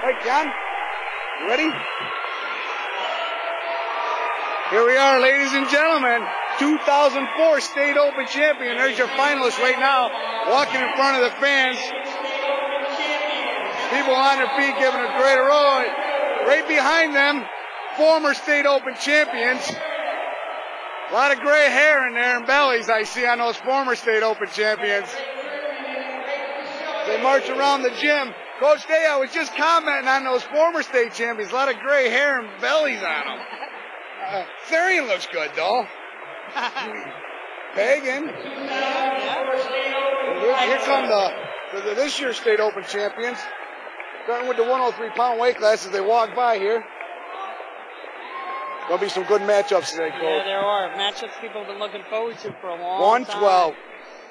Right, John? You ready? Here we are, ladies and gentlemen. 2004 State Open Champion. There's your finalist right now, walking in front of the fans. People on their feet giving a great roar. Right behind them, former State Open champions. A lot of gray hair in there and bellies I see on those former State Open champions. They march around the gym. Coach Day, I was just commenting on those former state champions. A lot of gray hair and bellies on them. Therian looks good, though. Pagan. Here come the this year's State Open champions. Starting with the 103-pound weight class as they walk by here. There'll be some good matchups today, Coach. Yeah, there are. Matchups people have been looking forward to for a long 112. time.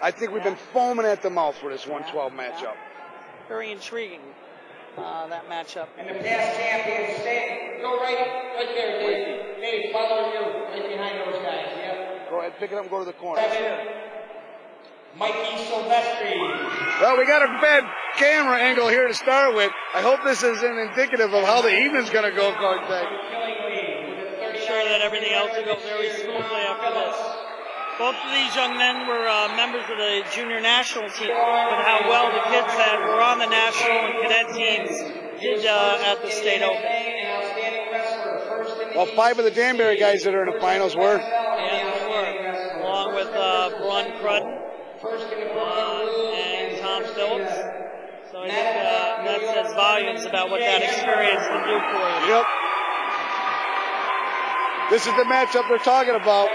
I think we've been foaming at the mouth for this 112 matchup. Very intriguing, that matchup. And the past champions, go right there, Dave. Dave, follow you, right behind those guys. Yep. Go ahead, pick it up and go to the corner. Mikey Silvestri. Well, we got a bad camera angle here to start with. I hope this isn't indicative of how the evening's going to go, Coach Day. I'm sure that everything else will go very smoothly after this. Both of these young men were members of the junior national team, with how well the kids that were on the national and cadet teams did at the State Open. Well, 5 of the Danbury guys that are in the finals were. Yeah, they were. Along with Brun Crudden and Tom Phillips. So I think that says volumes about what that experience can do for you. Yep. This is the matchup they're talking about.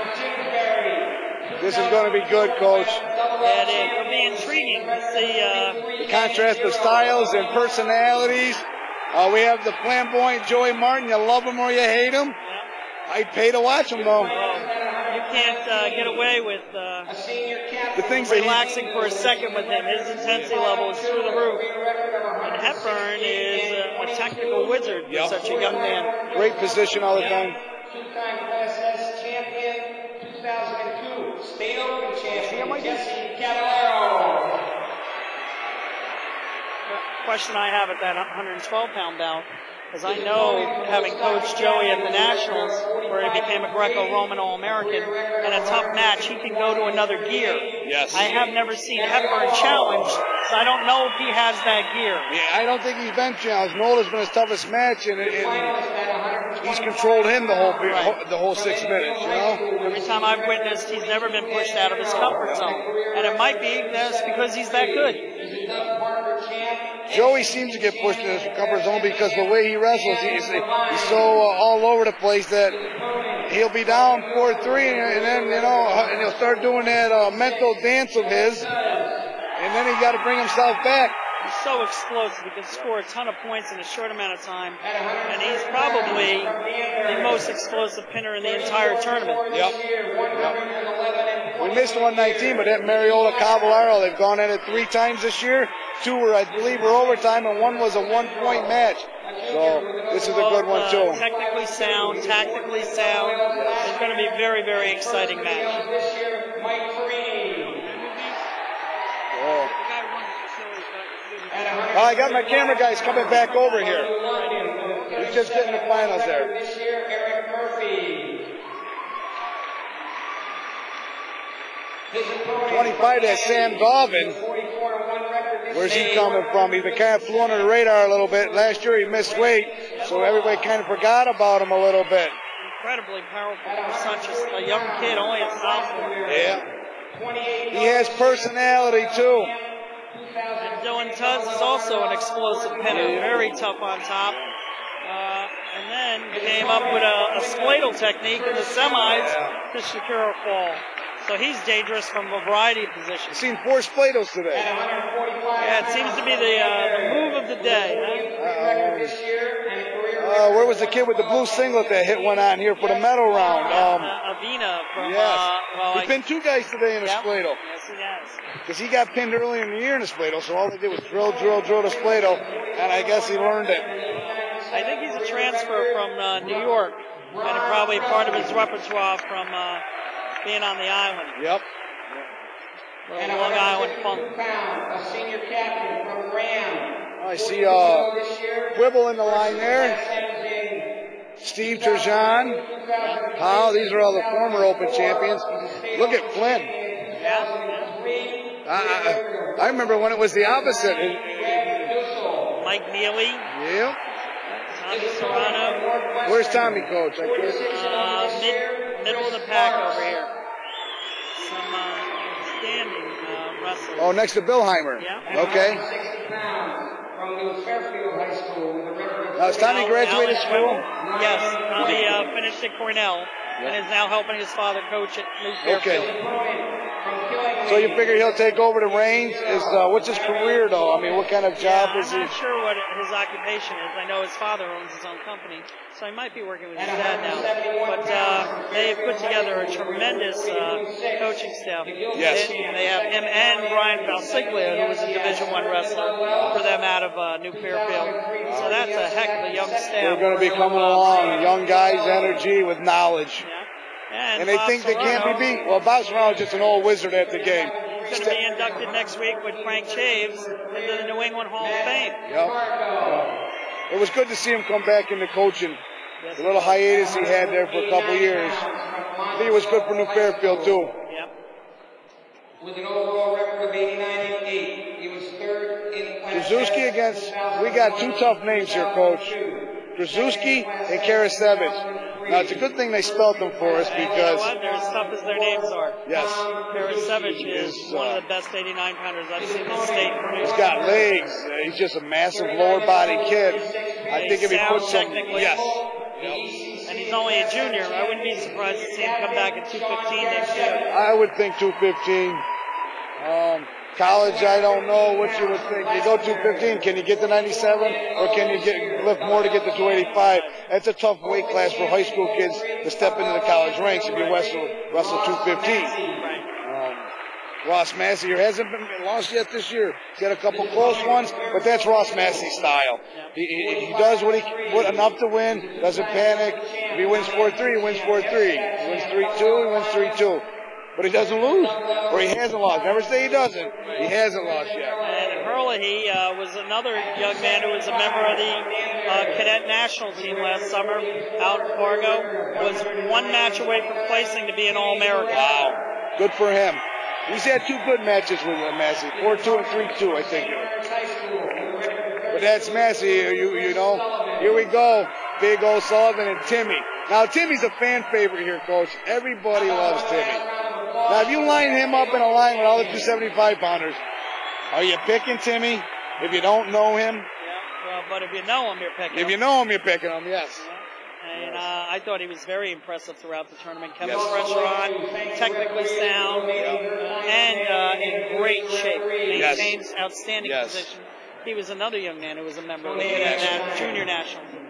This is going to be good, Coach. Yeah, it'll be intriguing to see. The contrast of styles and personalities. We have the flamboyant Joey Martin. You love him or you hate him. I'd pay to watch him, though. You can't get away with the things relaxing for a second with him. His intensity level is through the roof. And Hepburn is a technical wizard for such a young man. Great position all the time. Two-time Class S champion, 2002 State Open champion, Jesse Cavallero. Question I have at that 112-pound bout, because I know, having coached Joey at the Nationals, where he became a Greco-Roman All-American, in a tough match, he can go to another gear. Yes. I have never seen Hepburn challenged, so I don't know if he has that gear. Yeah, I don't think he's been challenged. Nola's been his toughest match, and he's controlled him the whole 6 minutes, you know? Every time I've witnessed, he's never been pushed out of his comfort zone. And it might be that's because he's that good. Joey seems to get pushed in his comfort zone because the way he wrestles, he's so all over the place that he'll be down 4-3, and then, you know, and he'll start doing that mental dance of his, and then he's got to bring himself back. He's so explosive. He can score a ton of points in a short amount of time, and he's probably the most explosive pinner in the entire tournament. Yep. We missed 119, but that Mariola Cavallero, they've gone at it 3 times this year. 2 were, I believe, were overtime, and 1 was a 1-point match. So this is a good one, too. Technically sound, tactically sound. It's going to be a very, very exciting match. Oh. I got my camera guys coming back over here. He's just getting the finals there. This year, Eric Murphy. 25, that's Sam Galvin. Where's he coming from? He's been kind of flew under the radar a little bit. Last year he missed weight, so everybody kind of forgot about him a little bit. Incredibly powerful for such a young kid, only a sophomore. Yeah. He has personality, too. And Dylan Tubbs is also an explosive pinner, very tough on top. And then came up with a spladle technique in the semis to secure a fall. So he's dangerous from a variety of positions. I've seen 4 spladles today. Yeah, it seems to be the move of the day. Where was the kid with the blue singlet that hit one on here for the medal round? Avina from... Yes. Well, he pinned 2 guys today in a spladle. Yes, he has. Because he got pinned early in the year in a spladle, so all they did was drill the spladle, and I guess he learned it. I think he's a transfer from New York, and probably part of his repertoire from being on the island. Yep. Long Island funk. A senior captain from Ram. I see Whibble in the line there. Steve Turgeon. Powell. These are all the former Open champions. Look at Flynn. I remember when it was the opposite. Mike Neely. Yeah. Tommy Serrano. Where's Tommy, Coach? Middle of the pack over here. Some standing wrestlers. Oh, next to Billheimer. Yeah. Okay. Now, is Tommy graduated school? Yes. Tommy finished at Cornell and is now helping his father coach at New Fairfield. Okay. So you figure he'll take over the reins? What's his career, though? I mean, what kind of job is he? I'm not sure what his occupation is. I know his father owns his own company, so he might be working with his dad now. But they have put together a tremendous coaching staff. Yes. They have him and Brian Valsiglia, who was a Division I wrestler for them out of New Fairfield. So that's a heck of a young staff. They're going to be coming along, young guys, energy with knowledge. Yeah. And they think they can't be beat. Well, Bob Serrano's just an old wizard at the game. He's going to be inducted next week with Frank Chaves into the New England Hall of Fame. Yep. It was good to see him come back into coaching. The little hiatus he had there for a couple of years. I think it was good for New Fairfield, too. Yep. With an overall record of 89-8, he was third in Krasuski against, we got two tough names here, Coach. Krasuski and Karasevich. Now, it's a good thing they spelled them for us because... They're as tough as their names are. Yes. Karasevich is one of the best 89-pounders I've seen in the state. He's got legs. He's just a massive lower body kid. I think if he puts some... Yes. Yep. And he's only a junior. I wouldn't be surprised to see him come back at 215 next year. I would think 215. College, I don't know what you would think. You go 215, can you get to 97, or can you lift more to get to 285? That's a tough weight class for high school kids to step into the college ranks if you wrestle 215. Ross Massey here hasn't been lost yet this year. He's got a couple close ones, but that's Ross Massey's style. He does what enough to win, doesn't panic. If he wins 4-3, he wins 4-3. He wins 3-2, he wins 3-2. But he doesn't lose, or he hasn't lost. Never say he doesn't. He hasn't lost yet. And Hurley was another young man who was a member of the cadet national team last summer out in Fargo. Was one match away from placing to be an All-American. Wow. Good for him. He's had two good matches with Massey, 4-2 and 3-2, I think. But that's Massey, you know. Here we go. Big O'Sullivan and Timmy. Now, Timmy's a fan favorite here, Coach. Everybody loves Timmy. Now, if you line him up in a line with all the 275-pounders, are you picking Timmy if you don't know him? Yeah, well, but if you know him, you're picking him. If you know him, you're picking him, yes. And I thought he was very impressive throughout the tournament. Kept the pressure on, technically sound, and in great shape. Maintains outstanding position. He was another young man who was a member of the junior national team.